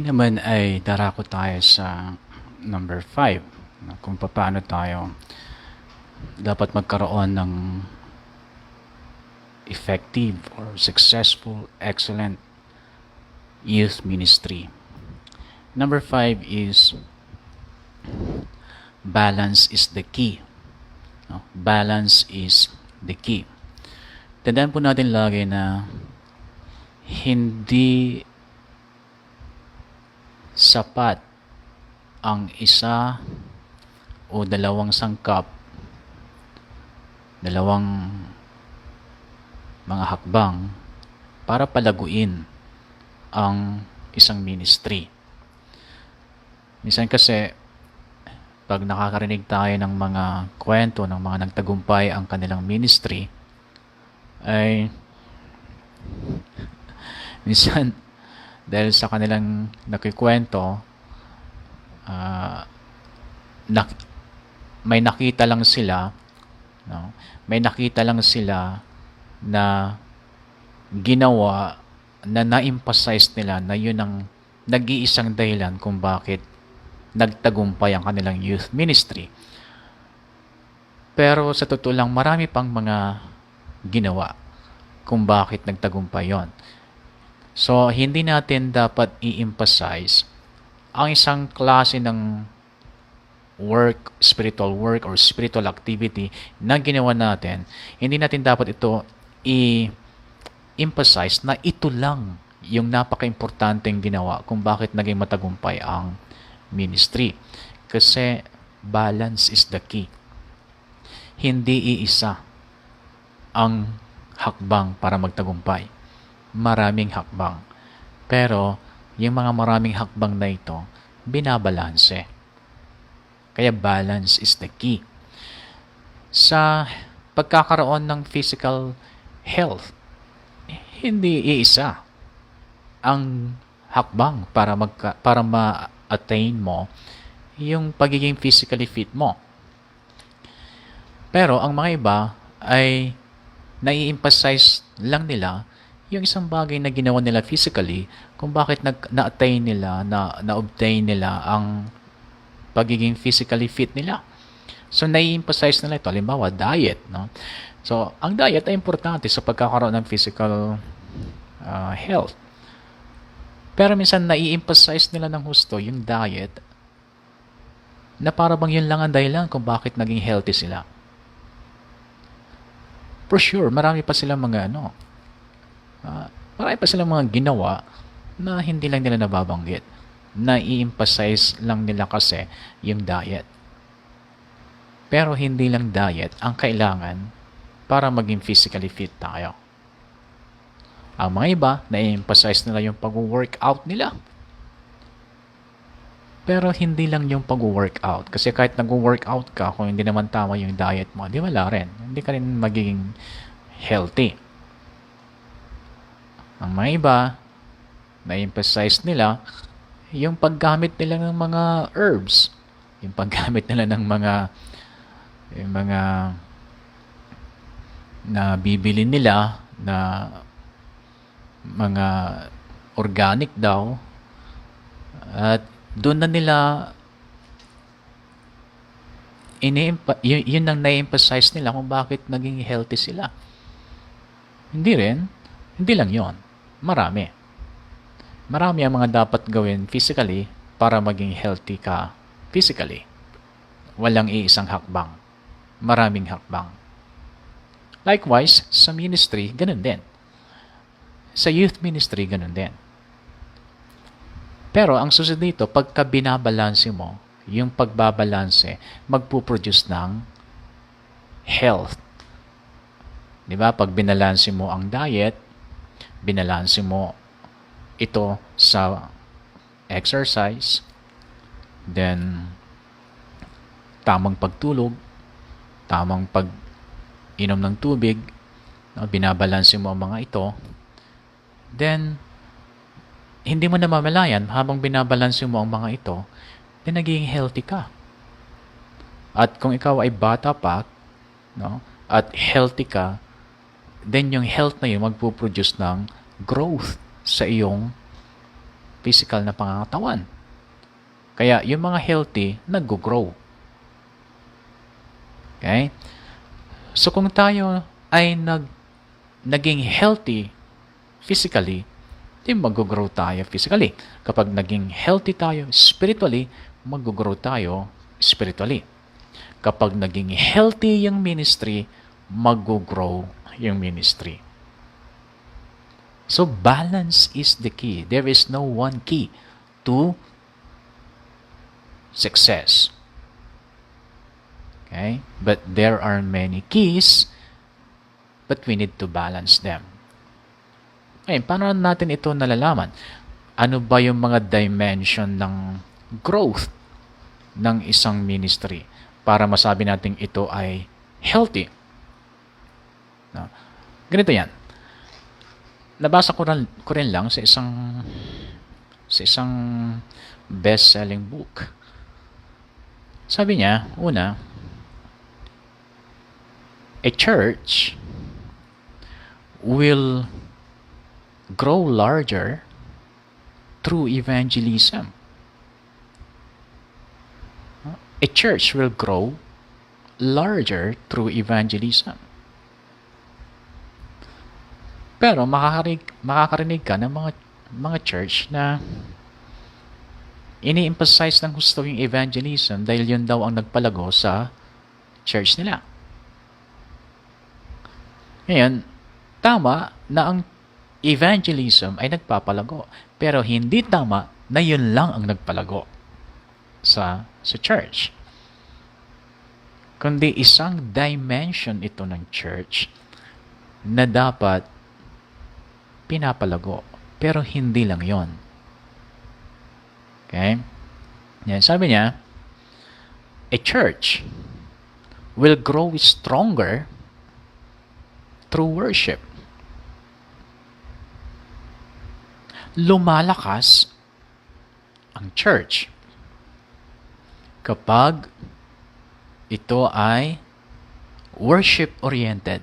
Naman ay darako tayo sa number 5, kung paano tayo dapat magkaroon ng effective or successful, excellent youth ministry. Number 5 is balance is the key. No? Balance is the key. Tandaan po natin lagi na hindi sapat ang isa o dalawang sangkap, dalawang mga hakbang para palaguin ang isang ministry. Minsan kasi pag nakakarinig tayo ng mga kwento ng mga nagtagumpay ang kanilang ministry, ay minsan dahil sa kanilang nakikwento, may nakita lang sila, no? May nakita lang sila na ginawa na na-emphasize nila na yun ang nag-iisang dahilan kung bakit nagtagumpay ang kanilang youth ministry. Pero sa totoo lang, marami pang mga ginawa kung bakit nagtagumpay yon. So, hindi natin dapat i-emphasize ang isang klase ng work, spiritual work or spiritual activity na ginawa natin. Hindi natin dapat ito i-emphasize na ito lang yung napaka-importanteng ginawa kung bakit naging matagumpay ang ministry. Kasi balance is the key. Hindi iisa ang hakbang para magtagumpay. Maraming hakbang. Pero, yung mga maraming hakbang na ito, binabalanse. Kaya balance is the key. Sa pagkakaroon ng physical health, hindi iisa ang hakbang para ma-attain mo yung pagiging physically fit mo. Pero, ang mga iba ay nai-emphasize lang nila yung isang bagay na ginawa nila physically kung bakit na-attain nila, na-obtain nila ang pagiging physically fit nila. So, nai-emphasize nila ito. Halimbawa, diet. No? So, ang diet ay importante sa pagkakaroon ng physical health. Pero minsan, nai-emphasize nila ng husto yung diet na para bang yun lang ang dahilan kung bakit naging healthy sila. For sure, marami pa silang mga marami pa silang mga ginawa na hindi lang nila nababanggit. Na-i-emphasize lang nila kasi yung diet. Pero hindi lang diet ang kailangan para maging physically fit tayo. Ang mga iba, na-i-emphasize nila yung pag-workout nila. Pero hindi lang yung pag-workout. Kasi kahit nag-workout ka, kung hindi naman tama yung diet mo, di wala rin. Hindi ka rin magiging healthy. Ang mga iba, na-emphasize nila yung paggamit nila ng mga herbs. Yung paggamit nila ng yung mga na bibili nila na mga organic daw. At doon na nila yun ang na-emphasize nila kung bakit naging healthy sila. Hindi lang yon. Marami ang mga dapat gawin physically para maging healthy ka physically. Walang iisang hakbang. Maraming hakbang. Likewise, sa ministry, ganun din. Sa youth ministry, ganun din. Pero ang susunod dito, pagka binabalanse mo, yung pagbabalanse, magpuproduce ng health. Diba? Pag binalanse mo ang diet, binalanse mo ito sa exercise, then tamang pagtulog, tamang pag-inom ng tubig, binabalanse mo ang mga ito, then hindi mo namamalayan habang binabalanse mo ang mga ito, then naging healthy ka. At kung ikaw ay bata pa, at healthy ka, then yung health na yun magpuproduce ng growth sa iyong physical na pangangatawan. Kaya yung mga healthy, nag-grow. Okay? So kung tayo ay naging healthy physically, di mag-grow tayo physically. Kapag naging healthy tayo spiritually, mag-grow tayo spiritually. Kapag naging healthy yung ministry, mag-grow yung ministry. So balance is the key. There is no one key to success. Okay? But there are many keys, but we need to balance them. Okay, paano natin ito nalalaman? Ano ba yung mga dimension ng growth ng isang ministry para masabi natin ito ay healthy? No? Ganito yan. Nabasa ko rin lang sa isang best-selling book. Sabi niya, una, a church will grow larger through evangelism. A church will grow larger through evangelism. Pero makakarinig ka ng mga church na ini-emphasize ng gusto yung evangelism dahil yun daw ang nagpalago sa church nila. Ngayon, tama na ang evangelism ay nagpapalago. Pero hindi tama na yun lang ang nagpalago sa church. Kundi isang dimension ito ng church na dapat pinapalago. Pero hindi lang yon. Okay? Yan, sabi niya, a church will grow stronger through worship. Lumalakas ang church kapag ito ay worship-oriented.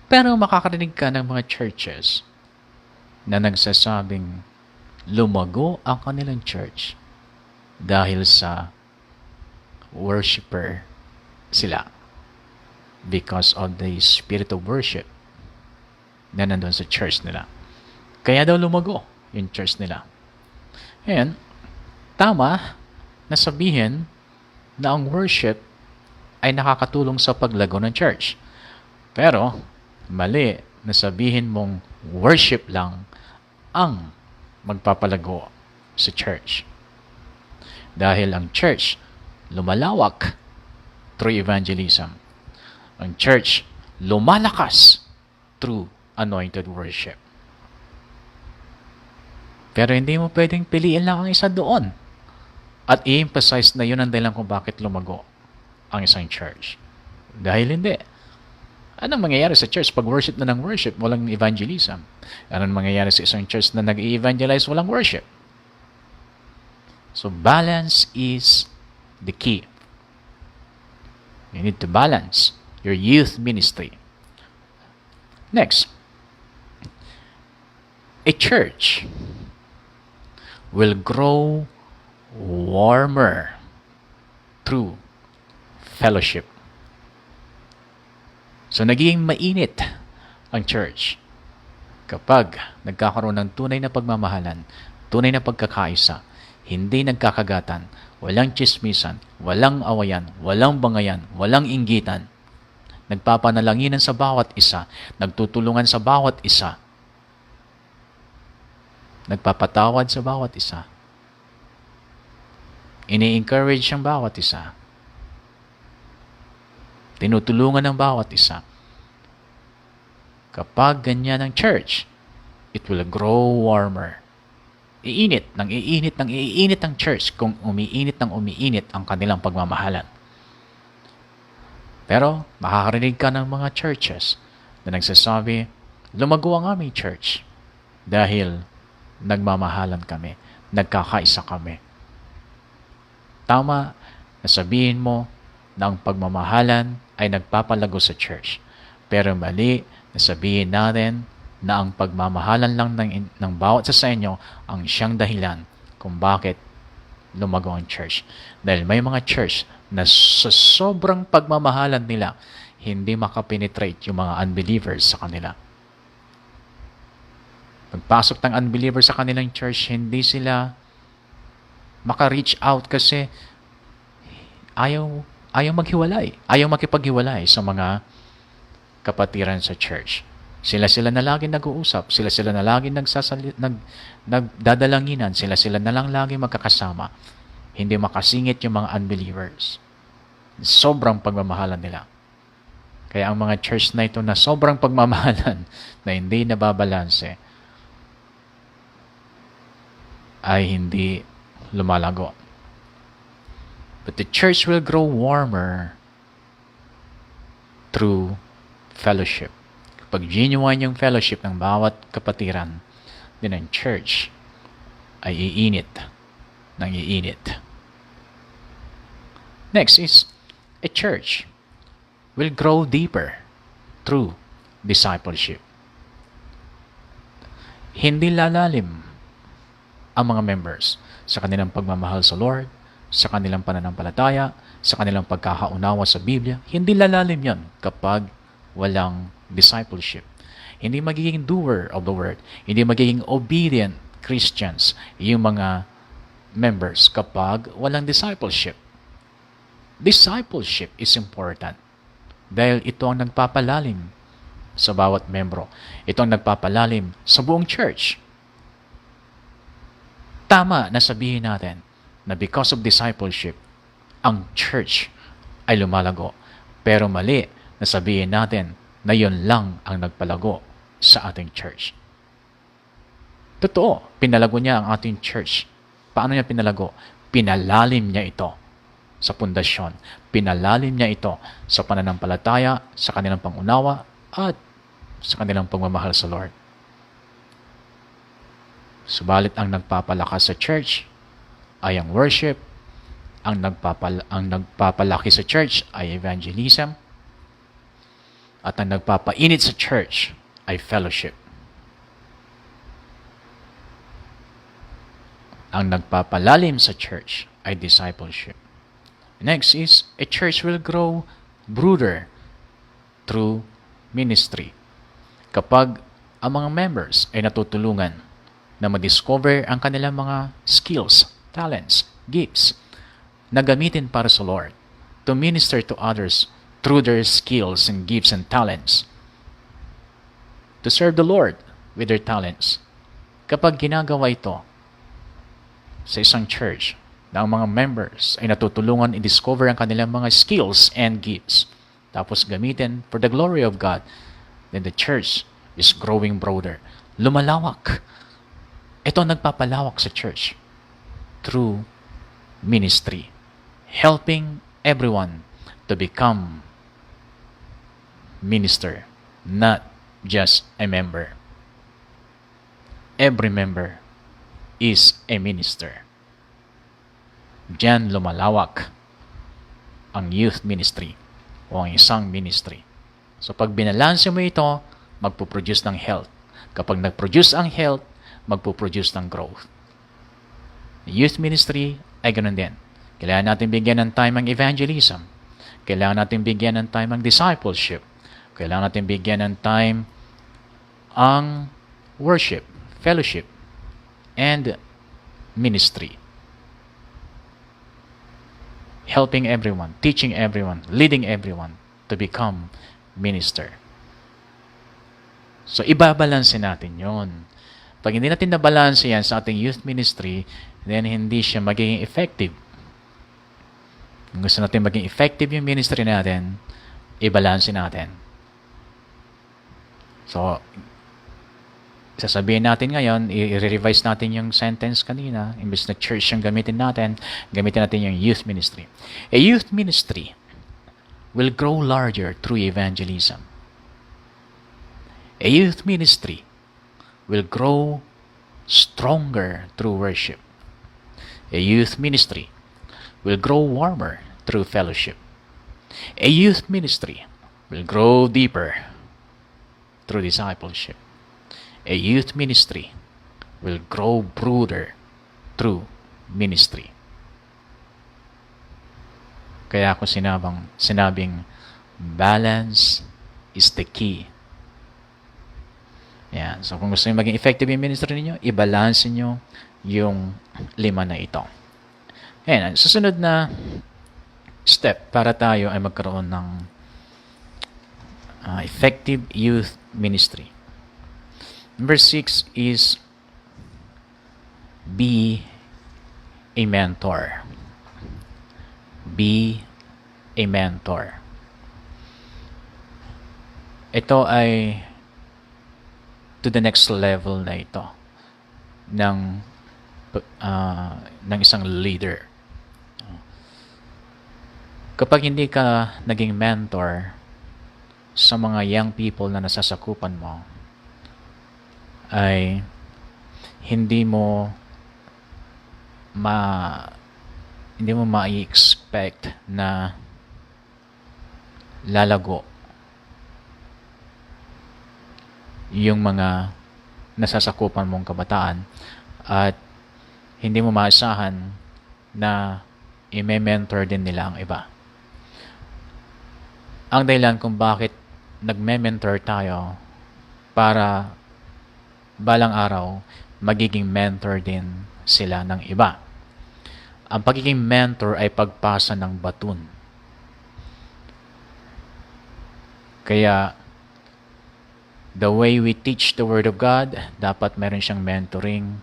Pero makakarinig ka ng mga churches na nagsasabing lumago ang kanilang church dahil sa worshiper sila because of the spirit of worship na nandun sa church nila. Kaya daw lumago yung church nila. Ayan, tama na sabihin na ang worship ay nakakatulong sa paglago ng church. Pero, mali na sabihin mong worship lang ang magpapalago sa church. Dahil ang church lumalawak through evangelism. Ang church lumalakas through anointed worship. Pero hindi mo pwedeng piliin lang ang isa doon at i-emphasize na yun ang dahilan kung bakit lumago ang isang church. Dahil hindi. Anong mangyayari sa church pag worship na ng worship, walang evangelism? Anong mangyayari sa isang church na nag-evangelize, walang worship? So balance is the key. You need to balance your youth ministry. Next, a church will grow warmer through fellowship. So, naging mainit ang church kapag nagkakaroon ng tunay na pagmamahalan, tunay na pagkakaisa, hindi nagkakagatan, walang chismisan, walang awayan, walang bangayan, walang inggitan. Nagpapanalanginan sa bawat isa, nagtutulungan sa bawat isa, nagpapatawad sa bawat isa, ini-encourage ang bawat isa, tinutulungan ng bawat isa. Kapag ganyan ang church, it will grow warmer. Iinit ang church kung umiinit ang kanilang pagmamahalan. Pero makakarinig ka ng mga churches na nagsasabi, lumago ang aming church dahil nagmamahalan kami, nagkakaisa kami. Tama na sabihin mo na ang pagmamahalan ay nagpapalago sa church. Pero mali na sabihin natin na ang pagmamahalan lang ng bawat isa sa inyo ang siyang dahilan kung bakit lumago ang church. Dahil may mga church na sa sobrang pagmamahalan nila, hindi makapenetrate yung mga unbelievers sa kanila. Pagpasok ng unbeliever sa kanilang church, hindi sila maka-reach out kasi ayaw maghiwalay. Ayaw makipaghiwalay sa mga kapatiran sa church. Sila na lagi nag-uusap. Sila na lagi nagdadalanginan. Sila na lang lagi magkakasama. Hindi makasingit yung mga unbelievers. Sobrang pagmamahalan nila. Kaya ang mga church na ito na sobrang pagmamahalan na hindi nababalanse ay hindi lumalago. But the church will grow warmer through fellowship. Kapag genuine yung fellowship ng bawat kapatiran din ng church, ay iinit ng iinit. Next is, a church will grow deeper through discipleship. Hindi lalalim ang mga members sa kanilang pagmamahal sa Lord, sa kanilang pananampalataya, sa kanilang pagkakaunawa sa Biblia. Hindi lalalim yan kapag walang discipleship. Hindi magiging doer of the word. Hindi magiging obedient Christians yung mga members kapag walang discipleship. Discipleship is important dahil ito ang nagpapalalim sa bawat membro. Ito ang nagpapalalim sa buong church. Tama na sabihin natin na because of discipleship, ang church ay lumalago. Pero mali na sabihin natin na yun lang ang nagpalago sa ating church. Totoo, pinalago niya ang ating church. Paano niya pinalago? Pinalalim niya ito sa pundasyon. Pinalalim niya ito sa pananampalataya, sa kanilang pangunawa, at sa kanilang pagmamahal sa Lord. Subalit ang nagpapalakas sa church ay ang worship, ang nagpapalaki sa church ay evangelism, at ang nagpapainit sa church ay fellowship. Ang nagpapalalim sa church ay discipleship. Next is, a church will grow broader through ministry. Kapag ang mga members ay natutulungan na ma-discover ang kanilang mga skills, talents, gifts, na gamitin para sa Lord, to minister to others through their skills and gifts and talents, to serve the Lord with their talents. Kapag ginagawa ito sa isang church, na ang mga members ay natutulungan i-discover ang kanilang mga skills and gifts, tapos gamitin for the glory of God, then the church is growing broader. Lumalawak. Ito nagpapalawak sa church through ministry, helping everyone to become minister, not just a member. Every member is a minister. Diyan lumalawak ang youth ministry o ang isang ministry. So pag binalanse mo ito, magpuproduce ng health. Kapag nagproduce ang health, magpuproduce ng growth. Youth ministry ay ganun din. Kailangan natin bigyan ng time ang evangelism. Kailangan natin bigyan ng time ang discipleship. Kailangan natin bigyan ng time ang worship, fellowship, and ministry. Helping everyone, teaching everyone, leading everyone to become minister. So, ibabalanse natin yon. Pag hindi natin nabalanse yan sa ating youth ministry, then hindi siya magiging effective. Kung gusto natin maging effective yung ministry natin, ibalanse natin. So, sasabihin natin ngayon, i-revise natin yung sentence kanina, imbes na church yung gamitin natin yung youth ministry. A youth ministry will grow larger through evangelism. A youth ministry will grow stronger through worship. A youth ministry will grow warmer through fellowship. A youth ministry will grow deeper through discipleship. A youth ministry will grow broader through ministry. Kaya ako sinabing balance is the key. Yan. So kung gusto nyo maging effective yung ministry ninyo, i-balance nyo yung 5 na ito. Yan. Susunod na step para tayo ay magkaroon ng effective youth ministry. Number 6 is be a mentor. Be a mentor. Ito ay to the next level na ito ng isang leader. Kapag hindi ka naging mentor sa mga young people na nasasakupan mo, ay hindi mo ma-expect na lalago yung mga nasasakupan mong kabataan at hindi mo maasahan na i-mentor din nila ang iba. Ang dahilan kung bakit nagme-mentor tayo para balang araw magiging mentor din sila ng iba. Ang pagiging mentor ay pagpasa ng baton. Kaya the way we teach the Word of God, dapat meron siyang mentoring.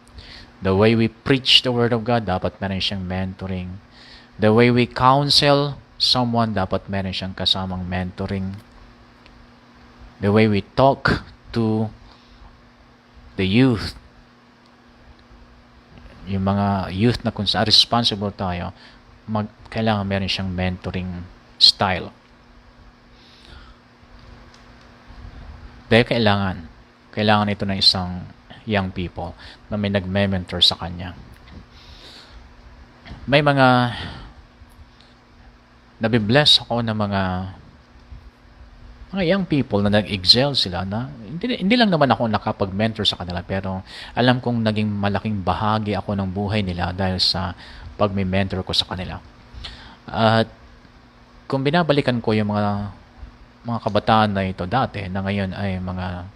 The way we preach the Word of God, dapat meron siyang mentoring. The way we counsel someone, dapat meron siyang kasamang mentoring. The way we talk to the youth, yung mga youth na kung saan responsible tayo, kailangan meron siyang mentoring style. Dahil kailangan ito ng isang young people na may nagme-mentor sa kanya. May mga nabibless ako ng mga young people na nag-excel sila na hindi lang naman ako nakapag-mentor sa kanila, pero alam kong naging malaking bahagi ako ng buhay nila dahil sa pag-mentor ko sa kanila. At kung binabalikan ko yung mga kabataan na ito dati na ngayon ay mga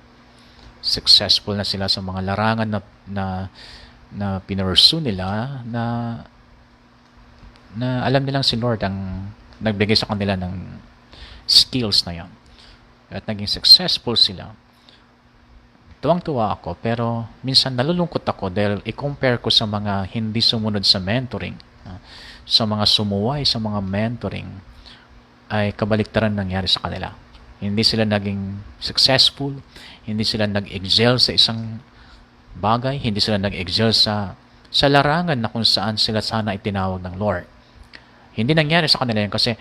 successful na sila sa mga larangan na pinursu nila, na alam nilang si Lord ang nagbigay sa kanila ng skills na yan at naging successful sila. Tuwang-tuwa ako, pero minsan nalulungkot ako dahil i-compare ko sa mga hindi sumunod sa mentoring, sa mga sumuway sa mga mentoring, ay kabaliktaran nangyari sa kanila. Hindi sila naging successful, hindi sila nag-excel sa isang bagay, hindi sila nag-excel sa larangan na kung saan sila sana itinawag ng Lord. Hindi nangyari sa kanila yun kasi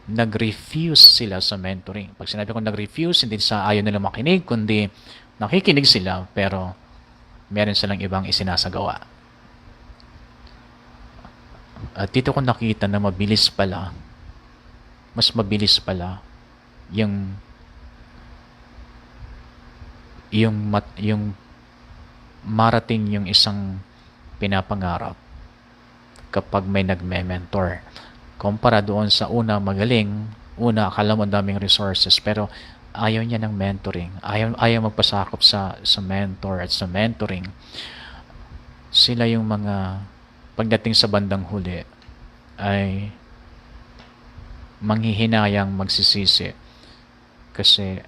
nag-refuse sila sa mentoring. Pag sinabi ko nag-refuse, hindi sa ayaw nila makinig, kundi nakikinig sila, pero meron silang ibang isinasagawa. At dito ko nakita na mas mabilis pala yung marating yung isang pinapangarap kapag may nagme-mentor. Kumpara doon sa magaling, akala mo daming resources, pero ayaw niya ng mentoring. Ayaw magpasakop sa mentor at sa mentoring. Sila yung mga pagdating sa bandang huli ay manghihinayang magsisisi kasi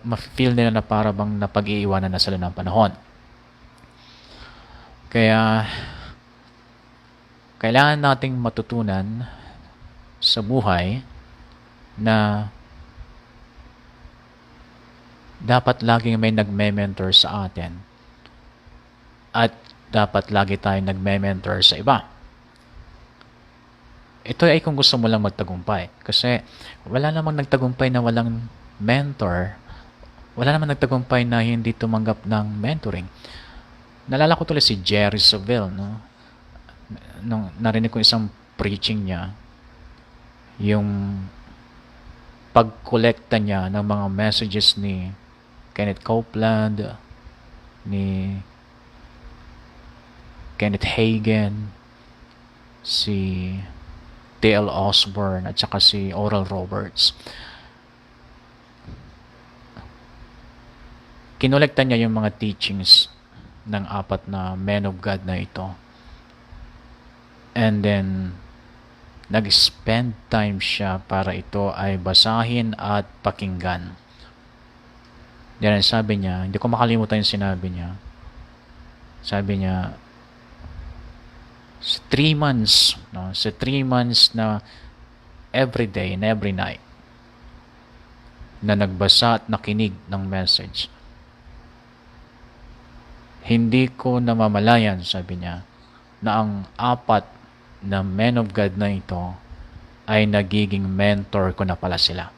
ma-feel nila na para bang napag-iiwanan na sila ng panahon. Kaya kailangan nating matutunan sa buhay na dapat laging may nagme-mentor sa atin at dapat lagi tayong nagme-mentor sa iba. Ito ay kung gusto mo lang magtagumpay, kasi wala namang nagtagumpay na walang mentor, wala namang nagtagumpay na hindi tumanggap ng mentoring. Nalala ko tuloy si Jerry Savelle, no? Nung narinig ko isang preaching niya, yung pagkolekta niya ng mga messages ni Kenneth Copeland, ni Kenneth Hagin, si T.L. Osborne, at saka si Oral Roberts. Kinolekta niya yung mga teachings ng 4 na men of God na ito. And then, nag-spend time siya para ito ay basahin at pakinggan. Yan ang sabi niya, hindi ko makalimutan yung sinabi niya. Sabi niya, sa 3 months, no? Sa 3 months na every day and every night na nagbasa at nakinig ng message, hindi ko namamalayan, sabi niya, na ang 4 na men of God na ito ay nagiging mentor ko na pala sila.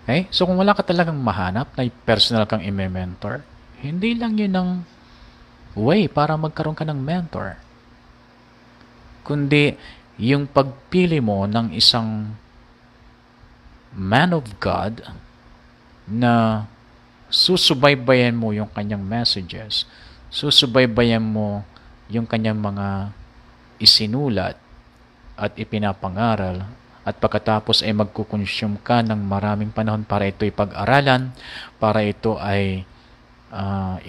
Okay? So kung wala ka talagang mahanap na personal kang i-mentor, hindi lang yun ang way para magkaroon ka ng mentor. Kundi yung pagpili mo ng isang man of God na susubaybayan mo yung kanyang messages, susubaybayan mo yung kanyang mga isinulat at ipinapangaral, at pagkatapos ay magkukonsume ka ng maraming panahon para ito ipag-aralan, para ito ay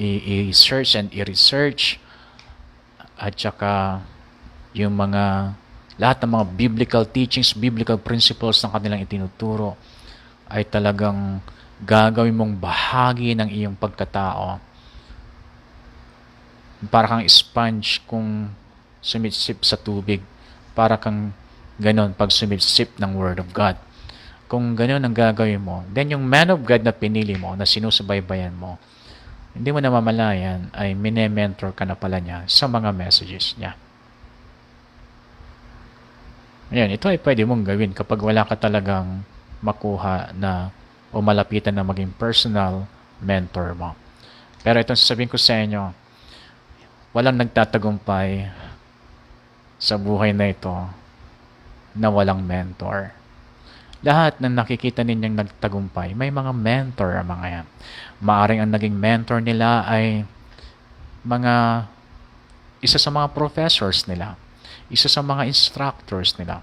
i-search and i-research, at saka yung lahat ng mga biblical teachings, biblical principles ng kanilang itinuturo ay talagang gagawin mong bahagi ng iyong pagkatao. Para kang sponge kung sumisip sa tubig. Para kang ganon pag sumisip ng Word of God. Kung ganon ang gagawin mo, then yung man of God na pinili mo, na sinusubaybayan mo, hindi mo namamalayan ay mine-mentor ka na pala niya sa mga messages niya. Ayan, ito ay pwede mong gawin kapag wala ka talagang makuha na o malapitan na maging personal mentor mo. Pero itong sasabihin ko sa inyo, walang nagtatagumpay sa buhay na ito na walang mentor. Lahat ng nakikita ninyong nagtagumpay, may mga mentor ang mga yan. Maaring ang naging mentor nila ay isa sa mga professors nila, isa sa mga instructors nila.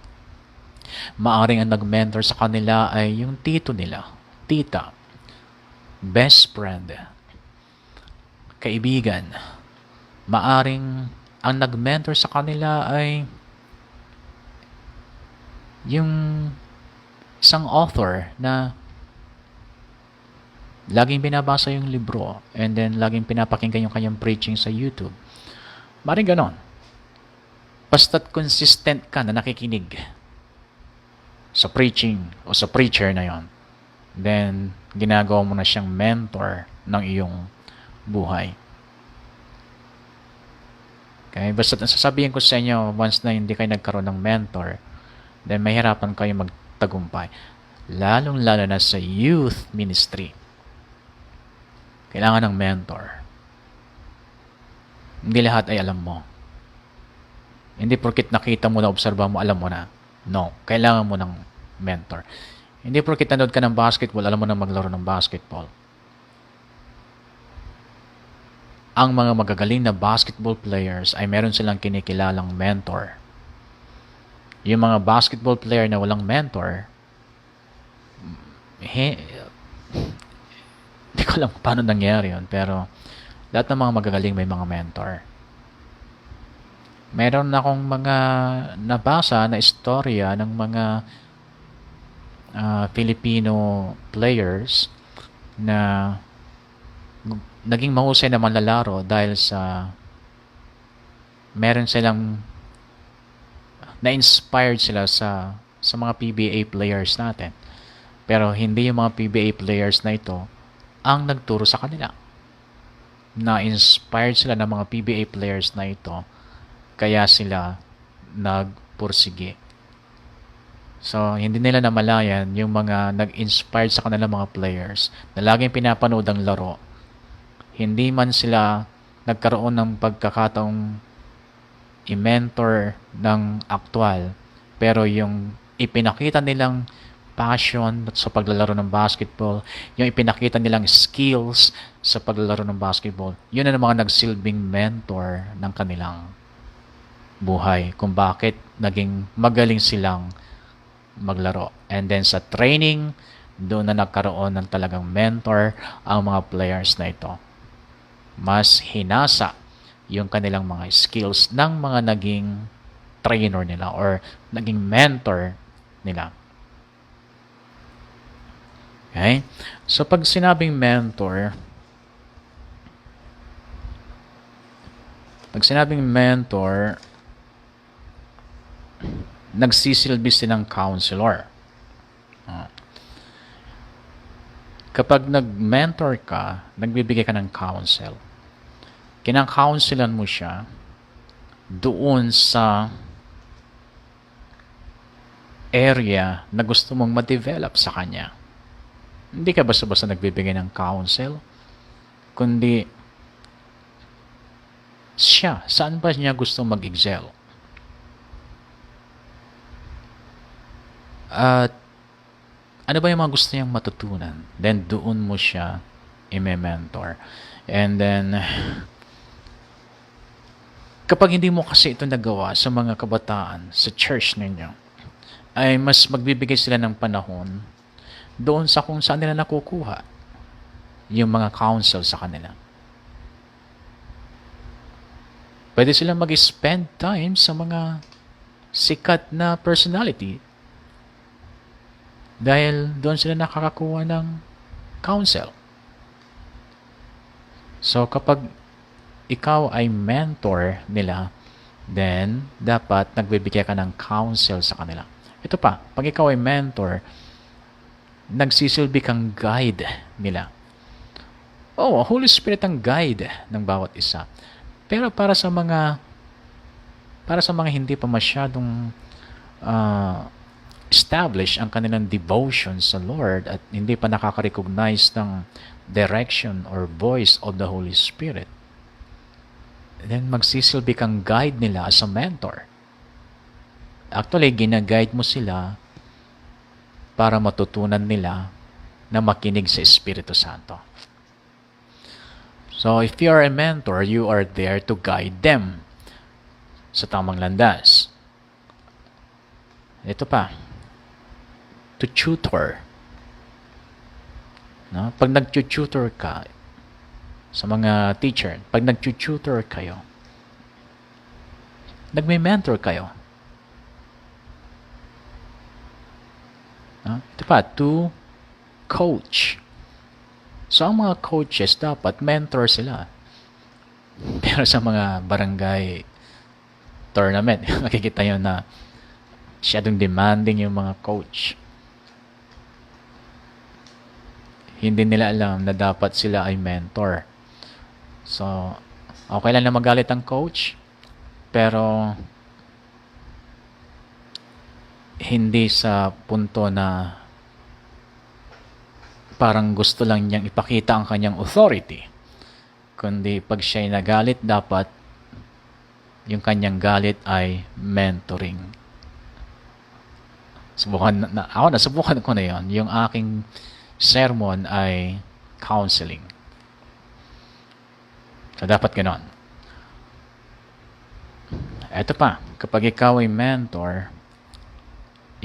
Maaring ang nag-mentor sa kanila ay yung tito nila, tita, best friend, kaibigan. Maaring ang nag-mentor sa kanila ay yung isang author na laging binabasa yung libro and then laging pinapakinggan yung kanyang preaching sa YouTube. Maaring ganon. Basta't consistent ka na nakikinig sa preaching o sa preacher na yon, then ginagawa mo na siyang mentor ng iyong buhay. Okay? Basta sasabihin ko sa inyo, once na hindi kayo nagkaroon ng mentor, then mahirapan kayo magtagumpay. Lalong-lalo na sa youth ministry. Kailangan ng mentor. Hindi lahat ay alam mo. Hindi porkit nakita mo na, obserba mo, alam mo na. No. Kailangan mo ng mentor. Hindi porkit nanood ka ng basketball, alam mo na maglaro ng basketball. Ang mga magagaling na basketball players ay meron silang kinikilalang mentor. Yung mga basketball player na walang mentor, hindi ko alam paano nangyari yun, pero lahat ng mga magagaling may mga mentor. Meron akong mga nabasa na istorya ng mga Filipino players na naging mahusay na manlalaro dahil sa meron silang na-inspired sila sa mga PBA players natin. Pero hindi yung mga PBA players na ito ang nagturo sa kanila. Na-inspired sila ng mga PBA players na ito, kaya sila nagpursige. So, hindi nila namalayan yung mga nag-inspired sa kanila mga players na laging pinapanood ang laro. Hindi man sila nagkaroon ng pagkakataong i-mentor ng aktual, pero yung ipinakita nilang passion sa paglalaro ng basketball, yung ipinakita nilang skills sa paglalaro ng basketball, yun ang mga nagsilbing mentor ng kanilang buhay kung bakit naging magaling silang maglaro. And then sa training, doon na nagkaroon ng talagang mentor ang mga players na ito. Mas hinasa yung kanilang mga skills ng mga naging trainer nila or naging mentor nila. Okay? So pag sinabing mentor, nagsisilbi silang counselor. Kapag nag-mentor ka, nagbibigay ka ng counsel. Kinang-counselan mo siya doon sa area na gusto mong ma-develop sa kanya. Hindi ka basta-basta nagbibigay ng counsel, kundi siya, saan ba niya gusto mag-excel? At ano ba yung mga gusto niyang matutunan? Then doon mo siya i-mentor. And then kapag hindi mo kasi ito nagawa sa mga kabataan sa church ninyo, ay mas magbibigay sila ng panahon doon sa kung saan nila nakukuha yung mga counsel sa kanila. Pwede sila mag-spend time sa mga sikat na personality dahil doon sila nakakakuha ng counsel. So kapag ikaw ay mentor nila, then dapat nagbibigay ka ng counsel sa kanila. Ito pa, pag ikaw ay mentor, nagsisilbi kang guide nila. Holy Spirit ang guide ng bawat isa. Pero para sa mga hindi pa masyadong establish ang kanilang devotion sa Lord at hindi pa nakaka-recognize ng direction or voice of the Holy Spirit, then magsisilbi kang guide nila as a mentor. Actually, gina-guide mo sila para matutunan nila na makinig sa Espiritu Santo. So, if you are a mentor, you are there to guide them sa tamang landas. Ito pa, to tutor. No? Pag nag-tutor ka sa mga teacher, pag nag-tutor kayo, nagme-mentor kayo. No? Ito pa, to coach. So, ang mga coaches dapat mentor sila. Pero sa mga barangay tournament, makikita nyo na masyadong demanding yung mga coach. Hindi nila alam na dapat sila ay mentor. So, okay lang na magalit ang coach, pero hindi sa punto na parang gusto lang niyang ipakita ang kanyang authority. Kundi pag siya'y nagalit, dapat yung kanyang galit ay mentoring. Nasubukan ko na yon. Yung aking sermon ay counseling. So, dapat ganon. Ito pa, kapag ikaw ay mentor,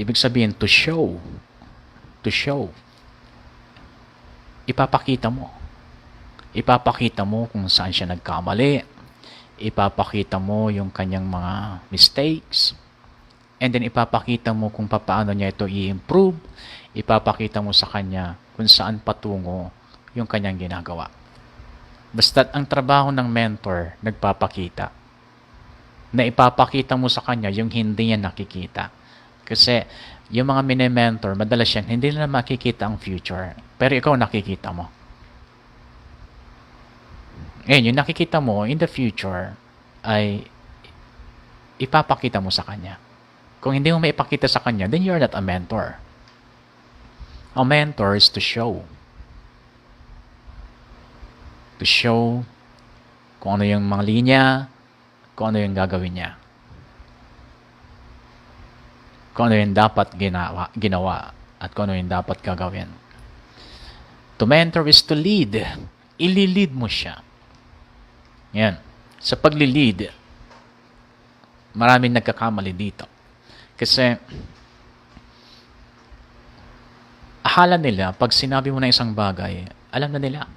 ibig sabihin to show. Ipapakita mo kung saan siya nagkamali. Ipapakita mo yung kanyang mga mistakes. And then ipapakita mo kung paano niya ito i-improve. Ipapakita mo sa kanya kung saan patungo yung kanyang ginagawa. Basta't ang trabaho ng mentor, nagpapakita. Na ipapakita mo sa kanya yung hindi niya nakikita. Kasi yung mga mini-mentor, madalas yan, hindi nila makikita ang future. Pero ikaw nakikita mo. Ngayon, yung nakikita mo in the future ay ipapakita mo sa kanya. Kung hindi mo maipakita sa kanya, then you're not a mentor. A mentor is to show. To show kung ano yung mga linya, kung ano yung gagawin niya. Kung ano yung dapat ginawa at kung ano yung dapat gagawin. To mentor is to lead. Ililid mo siya. Yan. Sa pagli-lead, maraming nagkakamali dito. Kasi, akala nila, pag sinabi mo na isang bagay, alam na nila.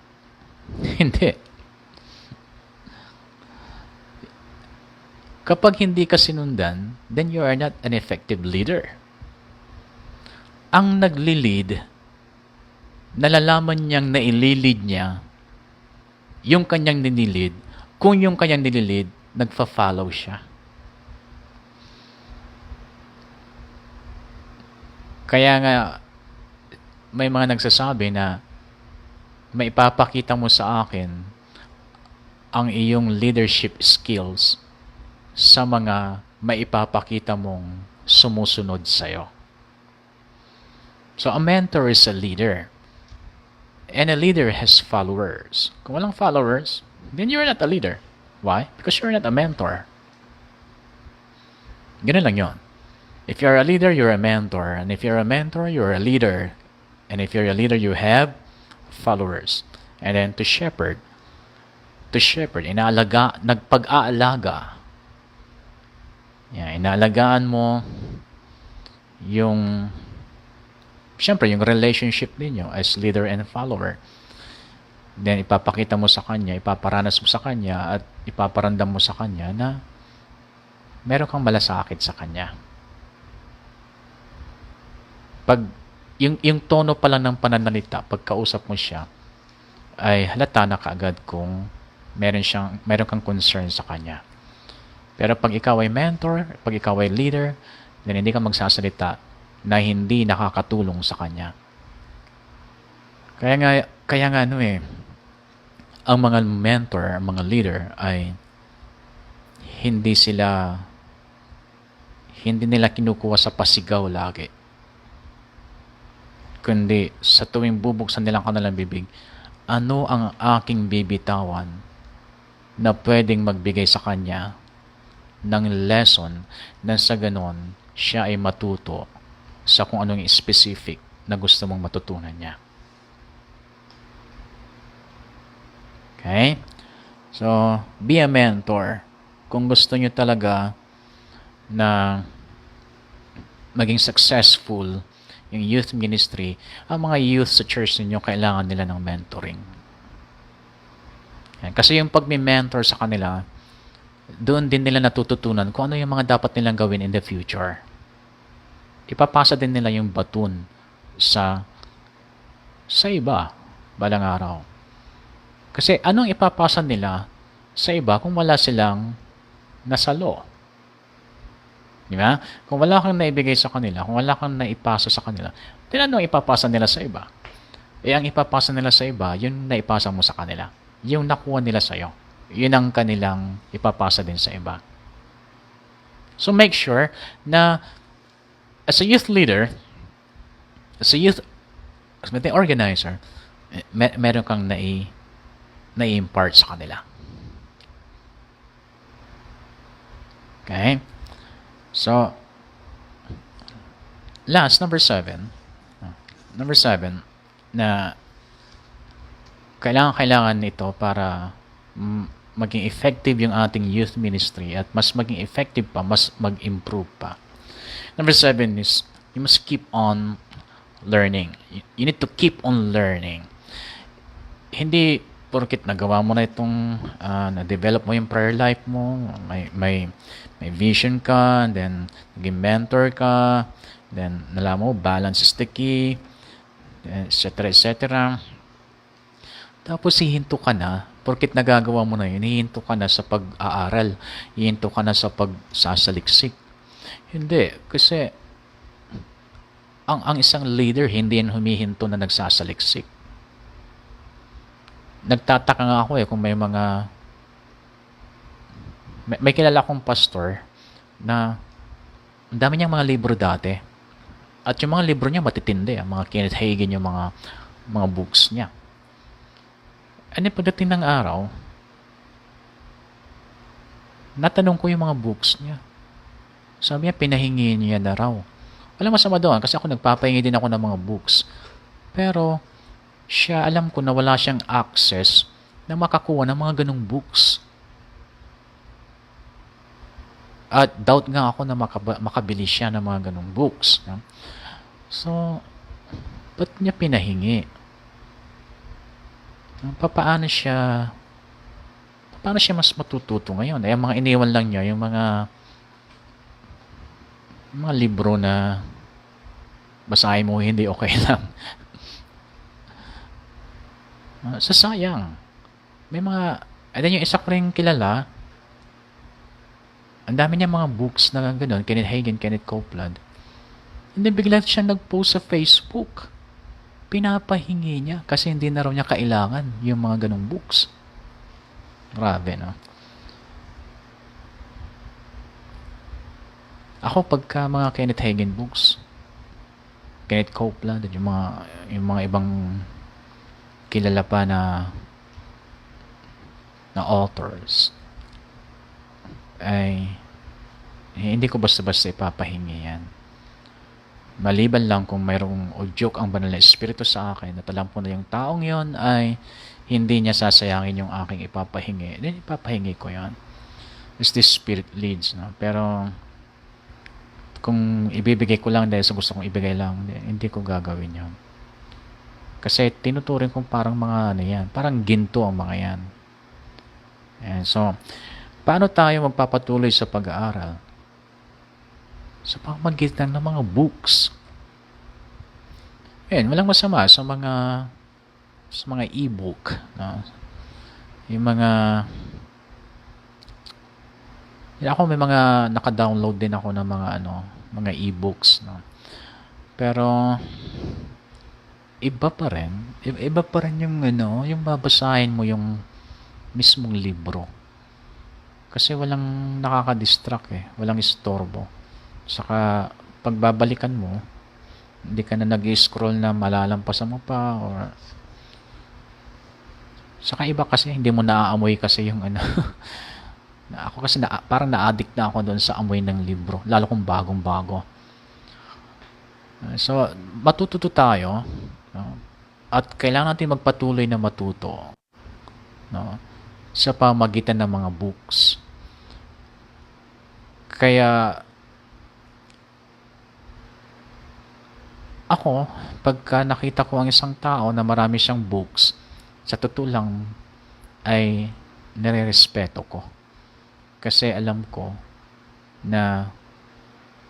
Hindi. Kapag hindi ka sinundan, then you are not an effective leader. Ang nagli-lead, nalalaman niyang naililid niya yung kanyang nililid, kung yung kanyang nililid, nagfa-follow siya. Kaya nga, may mga nagsasabi na may ipapakita mo sa akin ang iyong leadership skills sa mga maipapakita mong sumusunod sa'yo. So, a mentor is a leader. And a leader has followers. Kung walang followers, then you're not a leader. Why? Because you're not a mentor. Ganun lang yun. If you're a leader, you're a mentor. And if you're a mentor, you're a leader. And if you're a leader, you have followers. And then to shepherd, nagpag-aalaga. Yan, inaalagaan mo yung, siyempre, yung relationship ninyo as leader and follower. Then, ipapakita mo sa kanya, ipaparanas mo sa kanya, at ipaparandam mo sa kanya na meron kang malasakit sa kanya. Pag, yung tono pa lang ng pananalita, pagkausap mo siya, ay halata na kaagad kung meron kang concern sa kanya. Pero pag ikaw ay mentor, pag ikaw ay leader, then hindi ka magsasalita na hindi nakakatulong sa kanya. Kaya nga ang mga mentor, ang mga leader ay hindi nila kinukuha sa pasigaw lagi. Kundi sa tuwing bubuksan nilang kanilang bibig, ano ang aking bibitawan na pwedeng magbigay sa kanya ng lesson na sa ganon siya ay matuto sa kung anong specific na gusto mong matutunan niya. Okay? So, be a mentor. Kung gusto nyo talaga na maging successful yung youth ministry, ang mga youth sa church ninyo, kailangan nila ng mentoring. Yan. Kasi yung pag may mentor sa kanila, doon din nila natututunan kung ano yung mga dapat nilang gawin in the future. Ipapasa din nila yung baton sa iba balang araw. Kasi anong ipapasa nila sa iba kung wala silang nasalo? Di ba? Kung wala kang naibigay sa kanila, kung wala kang naipasa sa kanila, then anong ipapasa nila sa iba? Ang ipapasa nila sa iba, yun naipasa mo sa kanila. Yung nakuha nila sa'yo. Yun ang kanilang ipapasa din sa iba. So make sure na as a youth leader, as a organizer, meron kang na-impart sa kanila. Okay? So, last, number 7, na kailangan ito para maging effective yung ating youth ministry at mas maging effective pa, mas mag-improve pa. Number 7 is, you must keep on learning. You need to keep on learning. Hindi porkit nagawa mo na itong na-develop mo yung prayer life mo, may vision ka, then naging mentor ka, then nalaman mo balance is the key, etc. Tapos hihinto ka na, porkit nagagawa mo na yun, hihinto ka na sa pag-aaral, hihinto ka na sa pagsasaliksik. Hindi, kasi ang isang leader hindi yan humihinto na nagsasaliksik. Nagtataka nga ako kung may kilala akong pastor na ang dami niyang mga libro dati. At yung mga libro niya matitindi, mga Kenneth Hagin yung mga books niya. Ano pagdating ng araw, natanong ko yung mga books niya. Sabi niya, pinahingi niya na raw Walang masama doon kasi ako nagpapahingi din ako ng mga books. Pero siya, alam ko na wala siyang access na makakuha ng mga ganong books. At doubt nga ako na makabili siya ng mga ganong books. No? So, ba't niya pinahingi? Paano siya mas matututo ngayon? Ay, ang mga iniwan lang niya, yung mga libro na basahin mo hindi okay lang. Sasayang. May mga, yung isa ko rin kilala, ang dami niya mga books na gano'n, Kenneth Hagin, Kenneth Copeland. Hindi bigla siya nag-post sa Facebook. Pinapahingi niya kasi hindi na raw niya kailangan yung mga ganong books. Grabe, no? Ako, pagka mga Kenneth Hagin books, Kenneth Copeland, at yung mga ibang kilala pa na authors, ay hindi ko basta-basta ipapahingi yan. Maliban lang kung mayroong udyok ang banal na espiritu sa akin at alam ko na yung taong yon ay hindi niya sasayangin yung aking ipapahingi, then ipapahingi ko yan as this spirit leads, no? Pero kung ibibigay ko lang dahil sa gusto kong ibigay lang, hindi ko gagawin yan. Kasi tinuturing kong parang mga yan, parang ginto ang mga yan. And so, paano tayo magpapatuloy sa pag-aaral? Sa pamamagitan ng mga books. Walang masama sa mga e-book, no? Yung mga ako may mga naka-download din ako ng mga e-books, no? Pero iba pa rin yung yung babasahin mo yung mismong libro. Kasi walang nakaka-distract walang istorbo. Saka pagbabalikan mo, hindi ka na nag-scroll na malalampasan mo pa or saka iba kasi hindi mo naaamoy kasi yung ako kasi parang na-addict na ako doon sa amoy ng libro, lalo kung bagong-bago. So, matututo tayo, no? At kailangan natin magpatuloy na matuto, no? Sa pamagitan ng mga books. Kaya ako, pagka nakita ko ang isang tao na marami siyang books, sa totoo lang ay nire-respeto ko. Kasi alam ko na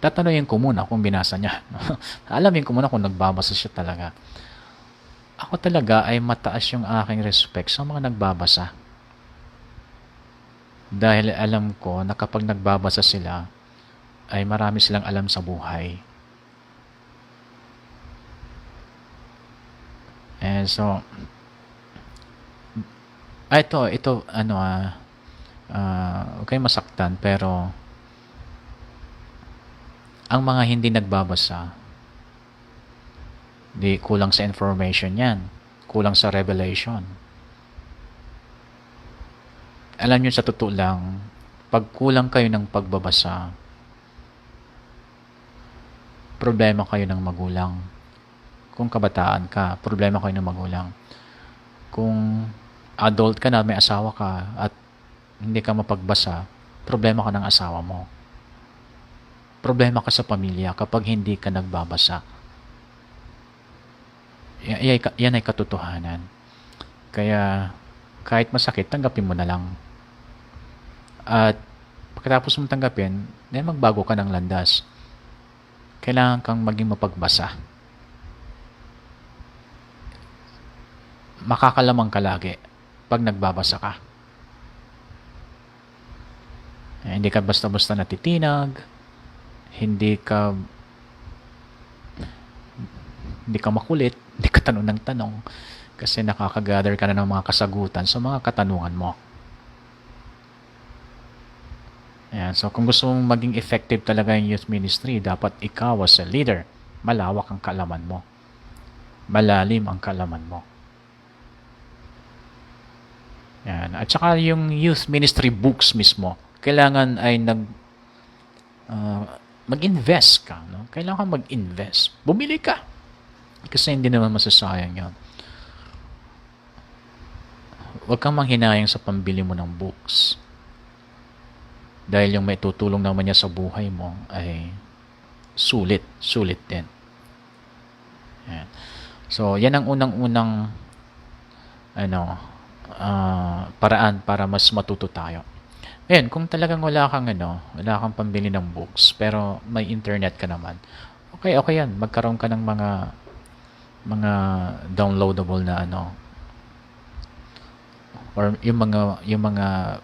tatanungin ko muna kung binasa niya. Alamin ko muna kung nagbabasa siya talaga. Ako talaga ay mataas yung aking respect sa mga nagbabasa. Dahil alam ko na kapag nagbabasa sila, ay marami silang alam sa buhay. And so, ito, okay masaktan, pero ang mga hindi nagbabasa, di kulang sa information yan, kulang sa revelation. Alam nyo, sa totoo lang, pag kulang kayo ng pagbabasa, problema kayo ng magulang. Kung kabataan ka, problema kayo ng magulang. Kung adult ka na, may asawa ka, at hindi ka mapagbasa, problema ka ng asawa mo. Problema ka sa pamilya kapag hindi ka nagbabasa. Yan ay katotohanan. Kaya, kahit masakit, tanggapin mo na lang. At pagkatapos mong tanggapin, magbago ka ng landas. Kailangan kang maging mapagbasa. Makakalamang ka lagi pag nagbabasa ka. Hindi ka basta-basta natitinag, hindi ka makulit, hindi ka tanong ng tanong, kasi nakaka-gather ka na ng mga kasagutan sa mga katanungan mo. So kung gusto mong maging effective talaga yung youth ministry, dapat ikaw as a leader, malawak ang kaalaman mo. Malalim ang kaalaman mo. At saka yung youth ministry books mismo, kailangan ay mag-invest ka. No? Kailangan mag-invest. Bumili ka. Kasi hindi naman masasayang yan. Huwag kang manghinayang sa pambili mo ng books. Dahil yung may tutulong naman niya sa buhay mo ay sulit din. Yan. So, yan ang unang-unang paraan para mas matuto tayo. Ngayon, kung talagang wala kang pambili ng books, pero may internet ka naman, okay yan. Magkaroon ka ng mga downloadable na or yung mga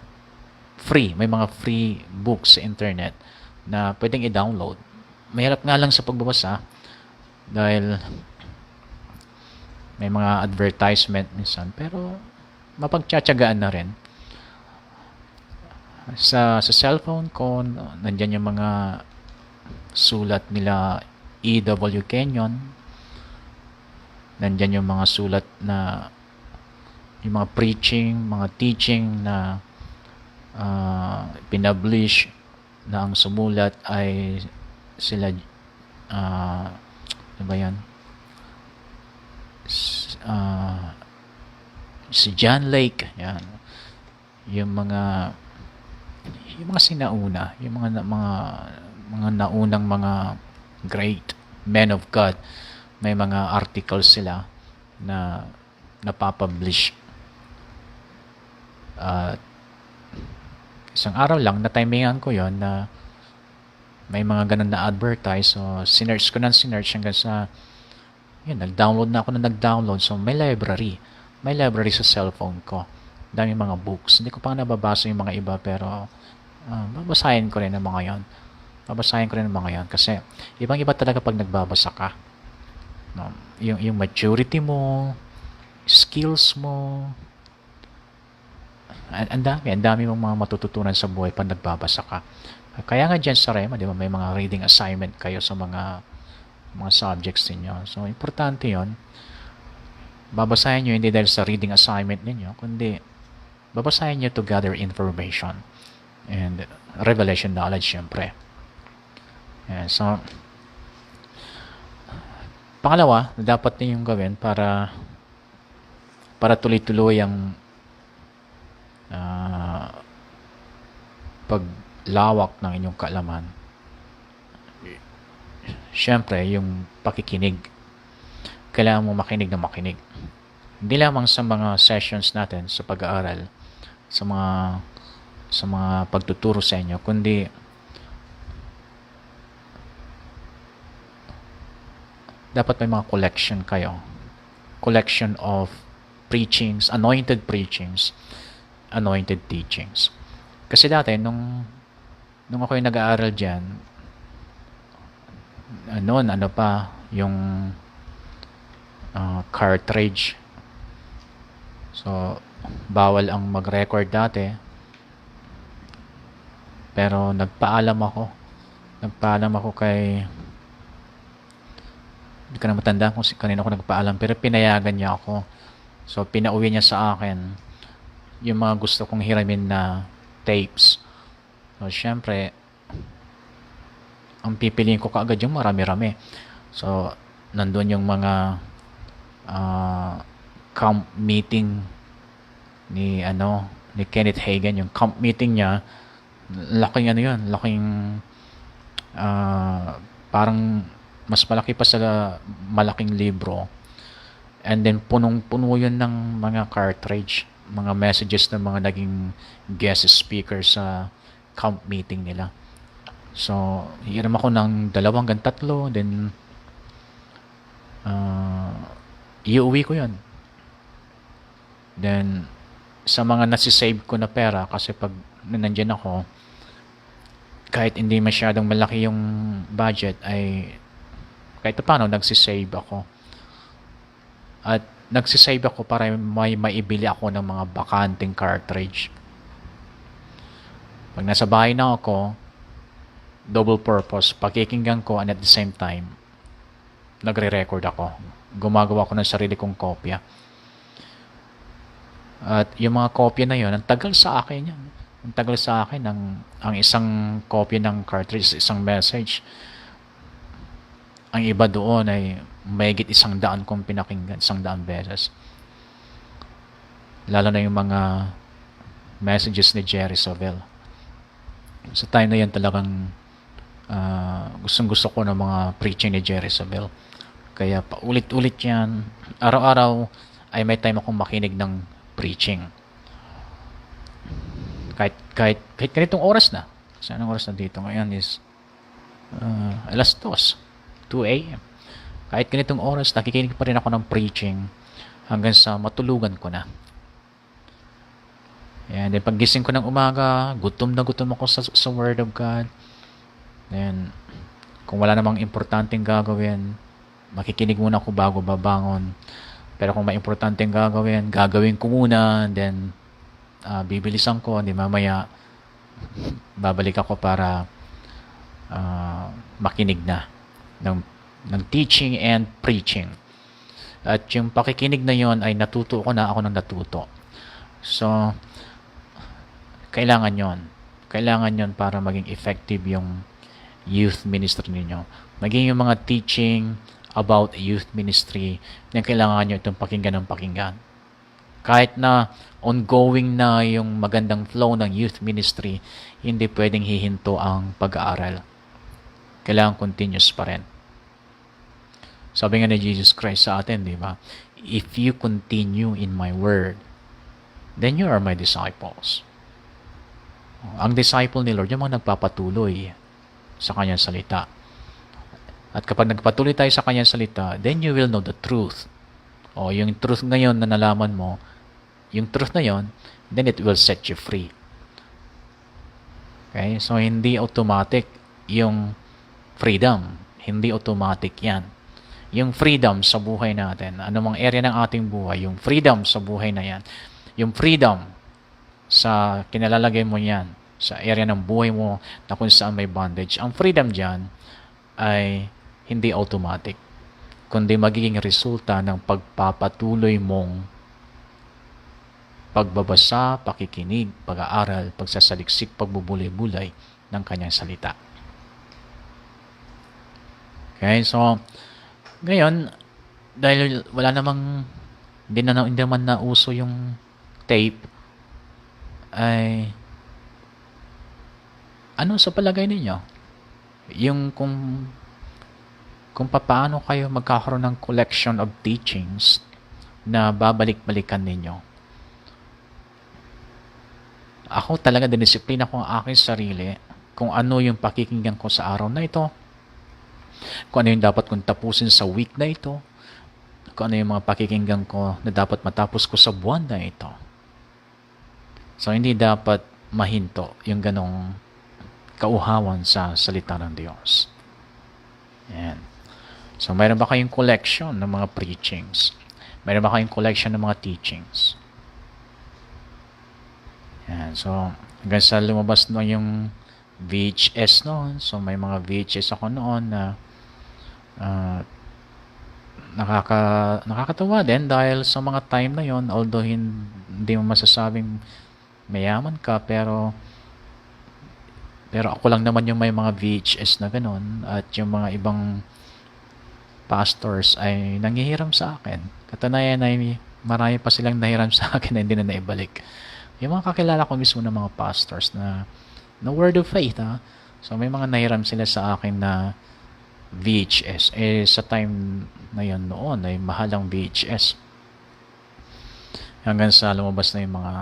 free, may mga free books sa internet na pwedeng i-download. Mahirap nga lang sa pagbabasa dahil may mga advertisement minsan, pero mapagtsatsagaan na rin. Sa cellphone ko, nandiyan yung mga sulat nila E.W. Kenyon. Nandiyan yung mga sulat na yung mga preaching, mga teaching na pinablish na ang sumulat ay sila ano ba yan? Si John Lake, yan. Yung mga sinauna, yung mga naunang mga great men of God, may mga articles sila na napapublish. Isang araw lang na-timingan ko yon na may mga ganun na advertise, so sinearch ko hanggang sa nag-download na ako so may library sa cellphone ko, dami mga books. Hindi ko pa nababasa yung mga iba, pero babasahin ko rin ang mga yon kasi ibang-iba talaga pag nagbabasa ka, no? Yung maturity mo, skills mo, ang dami mong mga matututunan sa buhay pag nagbabasa ka. Kaya nga dyan sa Rema, di ba, may mga reading assignment kayo sa mga subjects ninyo. So, importante yon. Babasahin nyo hindi dahil sa reading assignment ninyo, kundi babasahin nyo to gather information and revelation knowledge, syempre. Yeah, so, pangalawa, dapat ninyong gawin para tuloy-tuloy ang paglawak ng inyong kaalaman. Siyempre, yung pakikinig. Kailangan mo makinig. Hindi lamang sa mga sessions natin sa pag-aaral, sa mga pagtuturo sa inyo, kundi dapat may mga collection of preachings, anointed teachings. Kasi dati, nung ako yung nag-aaral dyan, yung cartridge. So, bawal ang mag-record dati. Pero nagpaalam ako kay, hindi ko na matandaan kung kanino ako nagpaalam, pero pinayagan niya ako. So, pinauwi niya sa akin yung mga gusto kong hiramin na tapes. So, syempre, ang pipiliin ko kaagad yung marami-rami. So, nandun yung mga camp meeting ni Kenneth Hagin. Yung camp meeting niya, laking parang mas malaki pa sa malaking libro. And then, punong-puno yun ng mga cartridge, mga messages ng mga naging guest speakers sa camp meeting nila. So, hiram ako ng 2 hanggang 3, then iuwi ko yun. Then, sa mga nasisave ko na pera, kasi pag nandyan ako, kahit hindi masyadong malaki yung budget, ay kahit paano nagsisave ako. At nagsisave ako para may maibili ako ng mga bakanting cartridge. Pag nasa bahay na ako, double purpose, pakikinggan ko, and at the same time, nagre-record ako. Gumagawa ko ng sarili kong kopya. At yung mga kopya na yun, ang tagal sa akin yan. Ang tagal sa akin, ang isang copy ng cartridge, isang message, ang iba doon ay mahigit 100 kong pinakinggan, 100 beses. Lalo na yung mga messages ni Jerry Savelle. Sa time na yan talagang gustong gusto ko ng mga preaching ni Jerry Savelle. Kaya paulit-ulit yan. Araw-araw ay may time akong makinig ng preaching. Kahit ganitong oras na. Kasi anong oras na dito? Ngayon is alas 2 a.m. Kahit ganitong oras, nakikinig pa rin ako ng preaching hanggang sa matulugan ko na. Yan. Then paggising ko ng umaga, gutom na gutom ako sa Word of God. Then, kung wala namang importanteng gagawin, makikinig muna ako bago babangon. Pero kung may importanteng gagawin ko muna, then bibilisan ko, hindi mamaya babalik ako para makinig na ng teaching and preaching. At yung pakikinig na yon ay natuto ko na ako ng natuto. So, kailangan yon para maging effective yung youth ministry ninyo. Maging yung mga teaching about youth ministry na kailangan nyo itong pakinggan ng pakinggan. Kahit na ongoing na yung magandang flow ng youth ministry, hindi pwedeng hihinto ang pag-aaral. Kailangan continuous pa rin. Sabi nga ni Jesus Christ sa atin, di ba? If you continue in my word, then you are my disciples. Ang disciple ni Lord, yung mga nagpapatuloy sa kanyang salita. At kapag nagpatuloy tayo sa kanyang salita, then you will know the truth. O yung truth ngayon na nalaman mo, yung truth na yon, then it will set you free. Okay? So, hindi automatic yung freedom. Hindi automatic yan. Yung freedom sa buhay natin, anumang area ng ating buhay, yung freedom sa buhay na yan, yung freedom sa kinalalagay mo yan, sa area ng buhay mo na kung saan may bondage, ang freedom dyan ay hindi automatic, kundi magiging resulta ng pagpapatuloy mong pagbabasa, pakikinig, pag-aaral, pagsasaliksik, pagbubulay-bulay ng kanyang salita. Okay, so ngayon, dahil wala namang hindi naman na uso yung tape, ay ano sa palagay ninyo? Yung kung paano kayo magkakaroon ng collection of teachings na babalik-balikan ninyo. Ako talaga dinisiplina ko ang aking sarili kung ano yung pakikinggan ko sa araw na ito, kung ano yung dapat kong tapusin sa week na ito, kung ano yung mga pakikinggan ko na dapat matapos ko sa buwan na ito. So, hindi dapat mahinto yung ganong kauhawan sa salita ng Diyos. Yan. So, mayroon ba kayong collection ng mga preachings? Mayroon ba kayong collection ng mga teachings? Yan. So, hanggang sa lumabas na yung VHS noon. So, may mga VHS ako noon na nakakatawa din dahil sa mga time na yon, although hindi mo masasabing mayaman ka, pero ako lang naman yung may mga VHS na ganun, at yung mga ibang pastors ay nanghihiram sa akin. Katunayan ay marami pa silang nahiram sa akin na hindi na naibalik. Yung mga kakilala ko mismo ng mga pastors na word of faith, ha? So may mga nahiram sila sa akin na VHS. Sa time na yun noon ay mahalang VHS. Hanggang sa lumabas na yung mga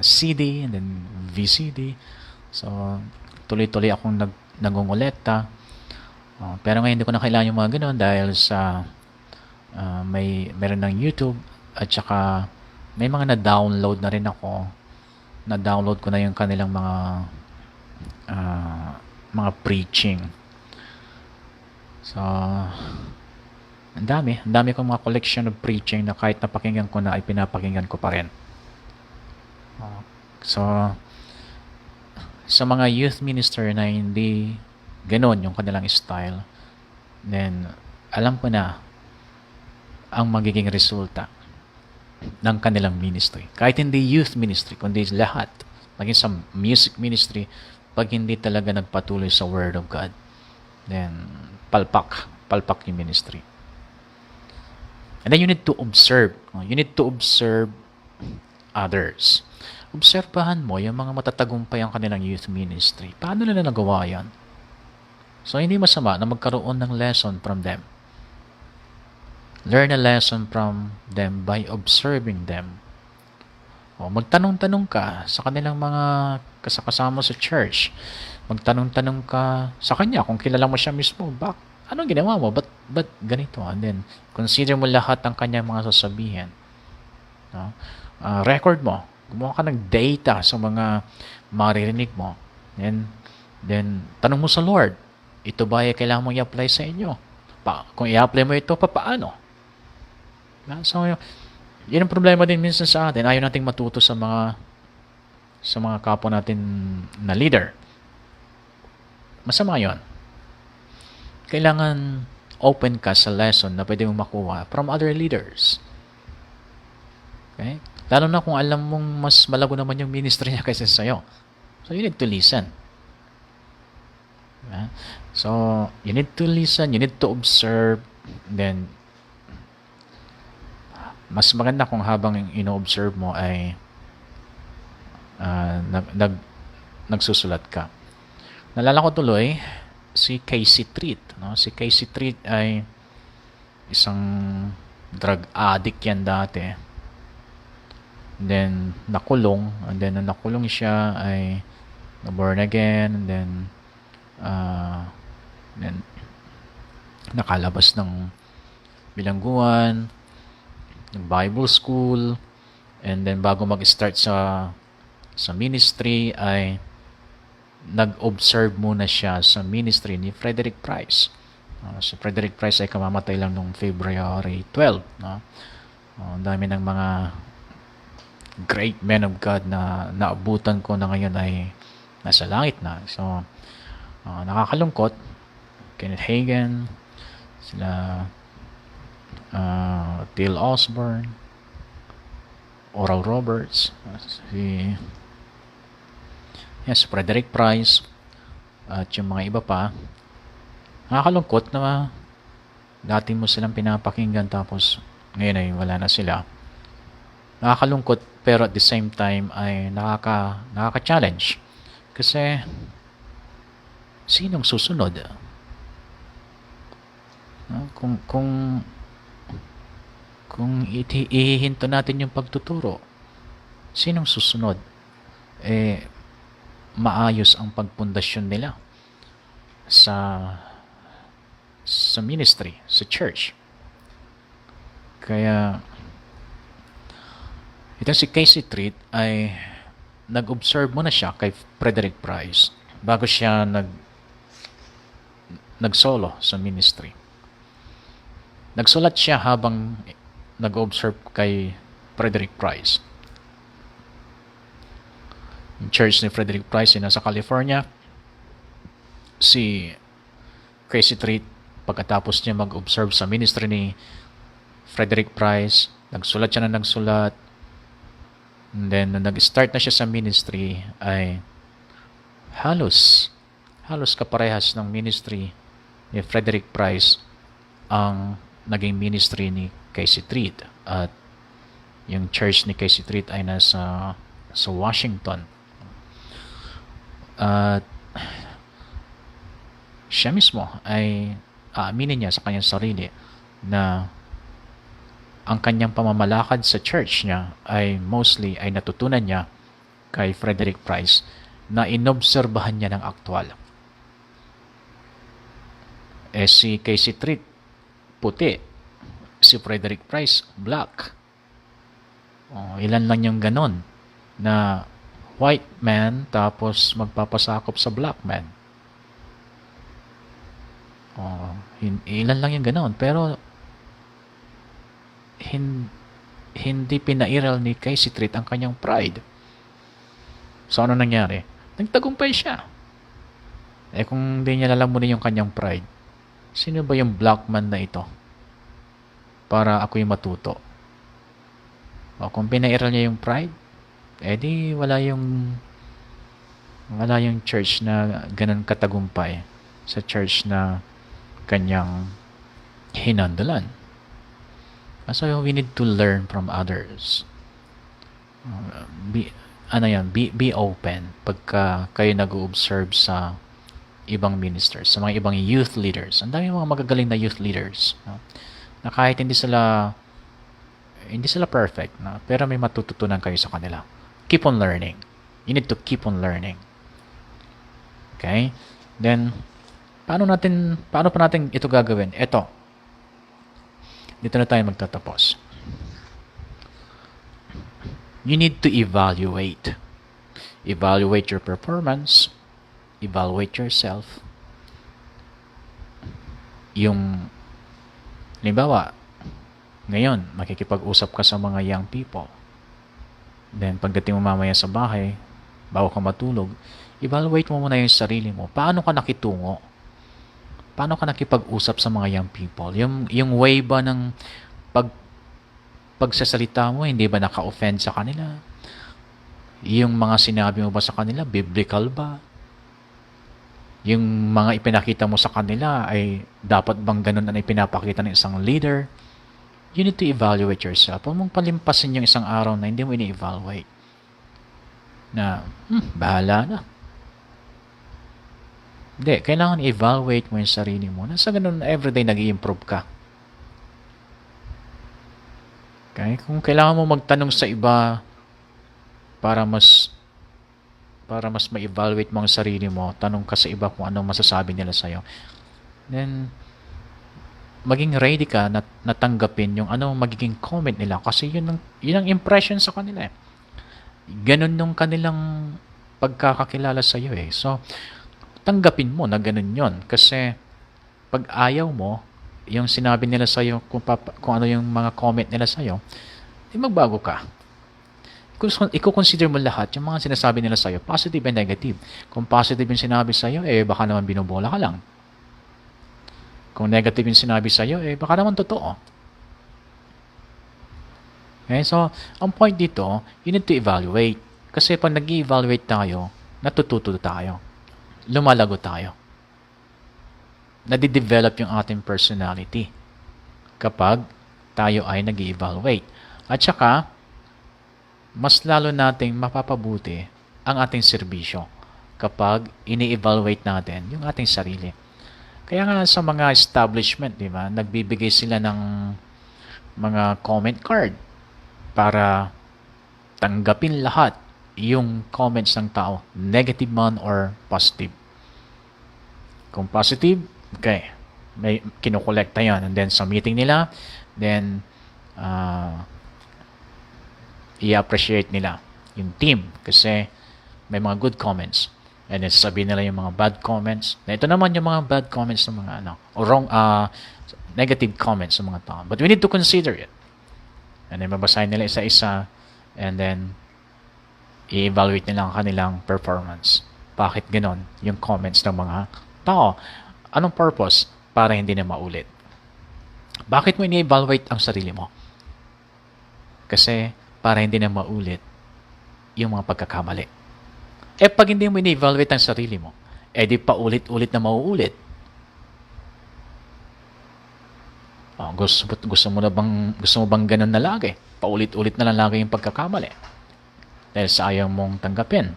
CD and then VCD. So, tuloy-tuloy akong nangongolekta. Pero ngayon hindi ko na kailangan yung mga ganoon dahil sa meron ng YouTube at saka may mga na-download na rin ako. Na-download ko na yung kanilang mga preaching. So, ang dami kong mga collection of preaching na kahit napakinggan ko na ay pinapakinggan ko pa rin. So, sa mga youth minister na hindi ganon yung kanilang style, then alam ko na ang magiging resulta ng kanilang ministry. Kahit hindi youth ministry, kundi lahat, maging sa music ministry, pag hindi talaga nagpatuloy sa Word of God, then palpak yung ministry. And then you need to observe. You need to observe others. Obserbahan mo yung mga matatagumpay ang kanilang youth ministry. Paano nila nagawa yan? So, hindi masama na magkaroon ng lesson from them. Learn a lesson from them by observing them. O, magtanong-tanong ka sa kanilang mga kasama sa church. Magtanong-tanong ka sa kanya kung kilala mo siya mismo. Anong ginawa mo? Ba't ganito? And then, consider mo lahat ng kanyang mga sasabihin. No? Record mo. Gumawa ka ng data sa mga maririnig mo. Then tanong mo sa Lord, ito ba ay kailangan mong i-apply sa inyo? Kung i-apply mo ito, paano? So, yun ang problema din minsan sa atin. Ayaw nating matuto sa mga kapwa natin na leader. Masama yun. Kailangan open ka sa lesson na pwede mong makuha from other leaders. Okay? Lalo na kung alam mong mas malago naman yung ministry niya kaysa sa'yo. So, you need to listen. So, you need to listen, you need to observe, then, mas maganda kung habang ino-observe mo ay nagsusulat ka. Nalala ko tuloy, si Casey Treat. No? Si Casey Treat ay isang drug addict yan dati. Then, nakulong. And then, nung nakulong siya ay born again. And then, nakalabas ng bilangguan, ng Bible school, and then bago mag-start sa ministry ay nag-observe muna siya sa ministry ni Frederick Price. Si Frederick Price ay kamamatay lang noong February 12. No? Ang dami ng mga great men of God na naabutan ko na ngayon ay nasa langit na. So, nakakalungkot. Kenneth Hagin, sila Till Osborne, Oral Roberts, si Frederick Price, at yung mga iba pa. Nakakalungkot na dati mo silang pinapakinggan tapos ngayon ay wala na sila. Nakakalungkot pero at the same time ay nakaka-challenge. Kasi sinong susunod? Kung ihihinto natin yung pagtuturo, sinong susunod? Maayos ang pagpundasyon nila sa ministry, sa church. Kaya itong si Casey Treat ay nag-observe muna siya kay Frederick Price bago siya nag-solo sa ministry. Nagsulat siya habang nag-observe kay Frederick Price. Yung church ni Frederick Price ay nasa California. Si Casey Treat, pagkatapos niya mag-observe sa ministry ni Frederick Price, nagsulat siya na nagsulat. And then, nung nag-start na siya sa ministry, ay halos kaparehas ng ministry ni Frederick Price ang naging ministry ni Casey Treat. At yung church ni Casey Treat ay nasa Washington. At siya mismo ay aaminin niya sa kanyang sarili na ang kanyang pamamalakad sa church niya ay mostly ay natutunan niya kay Frederick Price na inobserbahan niya ng aktwal. Si Casey Treat, puti. Si Frederick Price, black. Ilan lang yung ganon na white man tapos magpapasakop sa black man. Ilan lang yung ganon. Pero hindi pinairal ni Casey Treat ang kanyang pride. So, ano nangyari? Nagtagumpay siya. Kung hindi niya lalamunin yung kanyang pride, sino ba yung black man na ito? Para ako'y matuto. Kung pinairal niya yung pride, di wala yung Wala yung church na ganun katagumpay sa church na kanyang hinandalan. So we need to learn from others. Be open pagka kayo nag-observe sa ibang ministers, sa mga ibang youth leaders. Ang dami mga magagaling na youth leaders, no? Na kahit hindi sila perfect, no? Pero may matututunan kayo sa kanila. Keep on learning. You need to keep on learning. Okay? Then paano pa natin ito gagawin? Ito. Dito na tayo magtatapos. You need to evaluate. Evaluate your performance. Evaluate yourself. Yung, halimbawa, ngayon, makikipag-usap ka sa mga young people. Then, pagdating mo mamaya sa bahay, bago ka matulog, evaluate mo muna yung sarili mo. Paano ka nakitungo? Paano ka nakipag-usap sa mga young people? Yung way ba ng pagsasalita mo, hindi ba naka-offend sa kanila? Yung mga sinabi mo ba sa kanila, biblical ba? Yung mga ipinakita mo sa kanila ay dapat bang ganun na ipinapakita ng isang leader? You need to evaluate yourself. Huwag mong palimpasin yung isang araw na hindi mo ini-evaluate. Na, bahala na. Hindi, kailangan i-evaluate mo yung sarili mo. Nasa ganun, everyday nag-i-improve ka. Okay? Kung kailangan mo magtanong sa iba para mas ma-evaluate mo ang sarili mo, tanong ka sa iba kung anong masasabi nila sa'yo. Then, maging ready ka na natanggapin yung anong magiging comment nila kasi yun ang impression sa kanila eh. Ganun yung kanilang pagkakakilala sa'yo eh. So, tanggapin mo na ganun yun. Kasi, pag ayaw mo, yung sinabi nila sa'yo, kung ano yung mga comment nila sa'yo, di magbago ka. I-consider mo lahat yung mga sinasabi nila sa'yo, positive and negative. Kung positive yung sinabi sa'yo, baka naman binubola ka lang. Kung negative yung sinabi sa'yo, baka naman totoo. Okay, so, ang point dito, you need to evaluate. Kasi pag nag-evaluate tayo, natututo tayo. Lumalago tayo. Nadidevelop yung ating personality kapag tayo ay nag-evaluate. At saka, mas lalo nating mapapabuti ang ating serbisyo kapag ini-evaluate natin yung ating sarili. Kaya nga sa mga establishment, di ba, nagbibigay sila ng mga comment card para tanggapin lahat yung comments ng tao, negative man or positive. Kung positive, okay, may kinukolekta yan. And then sa meeting nila, then i-appreciate nila yung team kasi may mga good comments. And then sabihin nila yung mga bad comments. Na ito naman yung mga bad comments ng mga negative comments ng mga tao. But we need to consider it. And then babasahin nila isa-isa and then i-evaluate nila ang kanilang performance. Bakit ganon yung comments ng mga tao? Anong purpose? Para hindi na maulit. Bakit mo ini-evaluate ang sarili mo? Kasi para hindi na maulit yung mga pagkakamali. Pag hindi mo ini-evaluate ang sarili mo, di paulit-ulit na mauulit. Gusto mo bang ganun na lagi? Paulit-ulit na lang lagi yung pagkakamali. Dahil sa ayaw mong tanggapin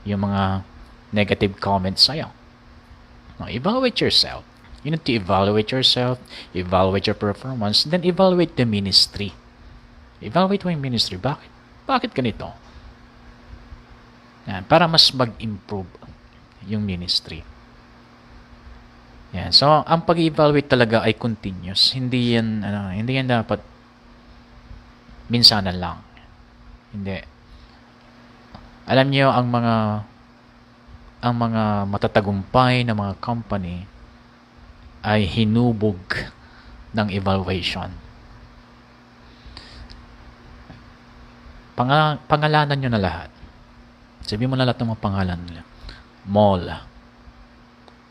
yung mga negative comments sa'yo. Evaluate yourself. You need to evaluate yourself, evaluate your performance, then evaluate the ministry. Evaluate mo yung ministry. Bakit ganito? Yan, para mas mag-improve yung ministry. Yan. So, ang pag-evaluate talaga ay continuous. Hindi yan dapat minsanan lang. Hindi. Alam niyo ang mga matatagumpay na mga company ay hinubog ng evaluation. Pangalanan nyo na lahat. Sabihin mo na lahat ng mga pangalan nila. Mall.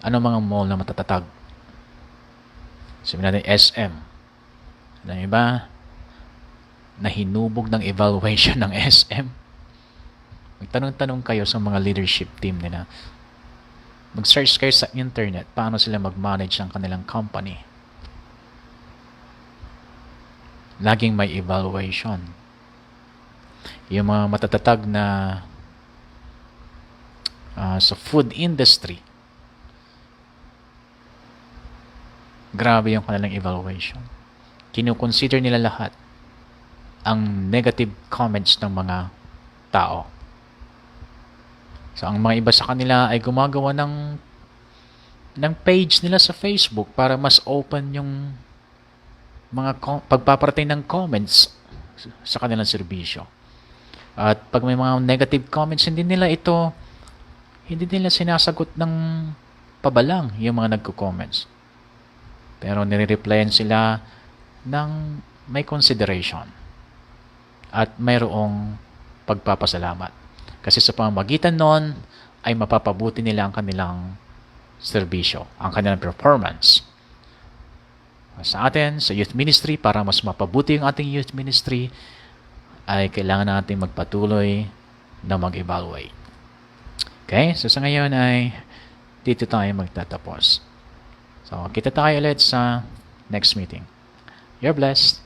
Ano mga mall na matatatag? Sabihin natin SM. Alam niyo ba na hinubog ng evaluation ng SM? Magtanong-tanong kayo sa mga leadership team nila. Mag-search kayo sa internet paano sila mag-manage ang kanilang company. Laging may evaluation. Yung mga matatatag na sa food industry, grabe yung kanilang evaluation. Kinukonsider nila lahat ang negative comments ng mga tao. So, ang mga iba sa kanila ay gumagawa ng page nila sa Facebook para mas open yung mga pagpaparating ng comments sa kanilang serbisyo. At pag may mga negative comments, hindi nila sinasagot ng pabalang yung mga nagko-comments. Pero nire-replyan sila ng may consideration at mayroong pagpapasalamat. Kasi sa pamamagitan nun ay mapapabuti nila ang kanilang serbisyo, ang kanilang performance. Sa atin, sa youth ministry, para mas mapabuti ang ating youth ministry, ay kailangan natin magpatuloy na mag-evaluate. Okay? So sa ngayon ay dito tayo magtatapos. So kita tayo ulit sa next meeting. You're blessed.